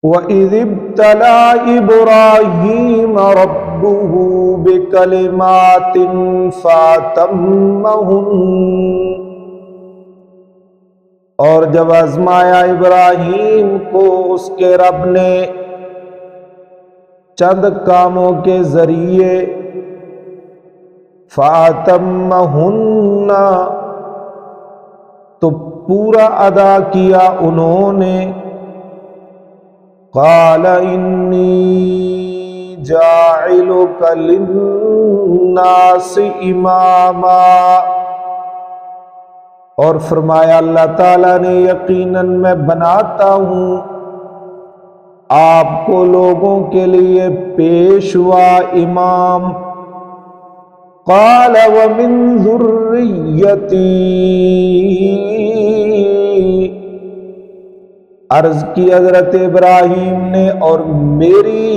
وَإِذِ ابْتَلَىٰ إِبْرَاهِيمَ رَبُّهُ بِكَلِمَاتٍ فَأَتَمَّهُنَّ، اور جب آزمایا ابراہیم کو اس کے رب نے چند کاموں کے ذریعے، فَأَتَمَّهُنَّ، تو پورا ادا کیا انہوں نے۔ قال انی جاعلک للناس اماما، اور فرمایا اللہ تعالیٰ نے یقیناً میں بناتا ہوں آپ کو لوگوں کے لیے پیشوا، امام۔ قال ومن ذریتی، عرض کی حضرت ابراہیم نے، اور میری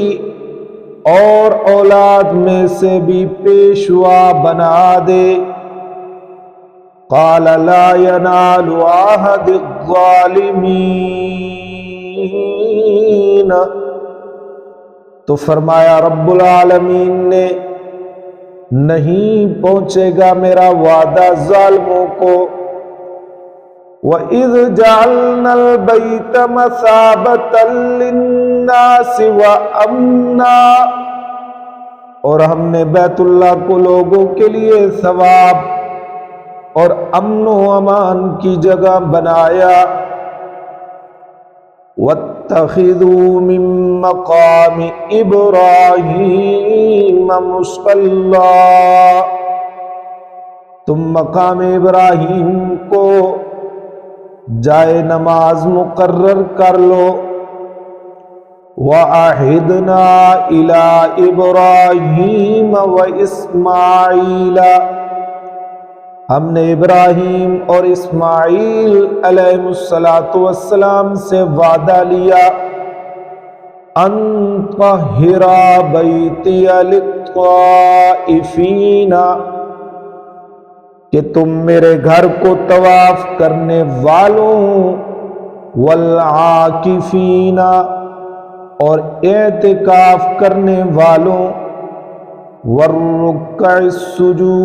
اور اولاد میں سے بھی پیشوا بنا دے۔ قال لا ینال عہد الظالمین، تو فرمایا رب العالمین نے نہیں پہنچے گا میرا وعدہ ظالموں کو۔ وَإِذْ جَعَلْنَا الْبَيْتَ مَثَابَةً لِلنَّاسِ وَأَمْنًا، اور ہم نے بیت اللہ کو لوگوں کے لیے ثواب اور امن و امان کی جگہ بنایا۔ وَاتَّخِذُوا مِن مَّقَامِ إِبْرَاهِيمَ مُصَلًّى، تم مقام ابراہیم کو جائے نماز مقرر کر لو۔ وَعَهِدْنَا إِلَىٰ إِبْرَاهِيمَ وَإِسْمَاعِيلَ، ہم نے ابراہیم اور اسماعیل علیہ السلام سے وعدہ لیا، ان طہرا بیتی للطائفین، کہ تم میرے گھر کو طواف کرنے والوں، والعاکفین، اور اعتکاف کرنے والوں، والرکع السجود،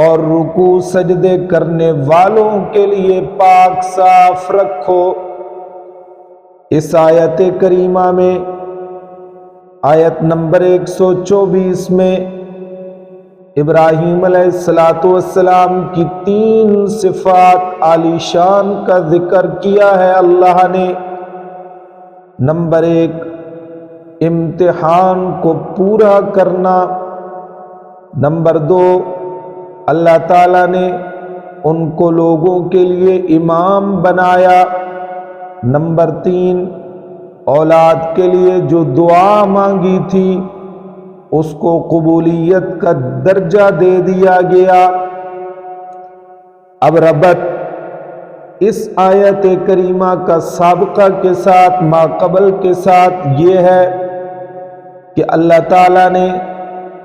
اور رکوع سجدے کرنے والوں کے لیے پاک صاف رکھو۔ اس آیت کریمہ میں، آیت نمبر 124 میں، ابراہیم علیہ السلام کی 3 صفات عالی شان کا ذکر کیا ہے اللہ نے۔ نمبر 1، امتحان کو پورا کرنا۔ نمبر 2، اللہ تعالیٰ نے ان کو لوگوں کے لیے امام بنایا۔ نمبر 3، اولاد کے لیے جو دعا مانگی تھی اس کو قبولیت کا درجہ دے دیا گیا۔ اب ربط اس آیت کریمہ کا سابقہ کے ساتھ، ماقبل کے ساتھ یہ ہے کہ اللہ تعالیٰ نے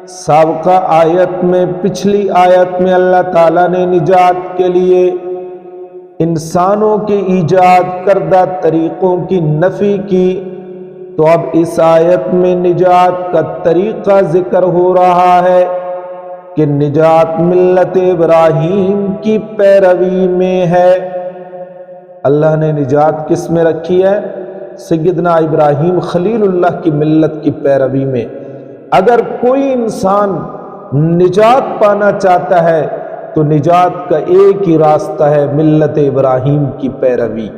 سابقہ آیت میں، پچھلی آیت میں اللہ تعالیٰ نے نجات کے لیے انسانوں کے ایجاد کردہ طریقوں کی نفی کی، تو اب اس آیت میں نجات کا طریقہ ذکر ہو رہا ہے کہ نجات ملت ابراہیم کی پیروی میں ہے۔ اللہ نے نجات کس میں رکھی ہے؟ سیدنا ابراہیم خلیل اللہ کی ملت کی پیروی میں۔ اگر کوئی انسان نجات پانا چاہتا ہے تو نجات کا ایک ہی راستہ ہے، ملت ابراہیم کی پیروی۔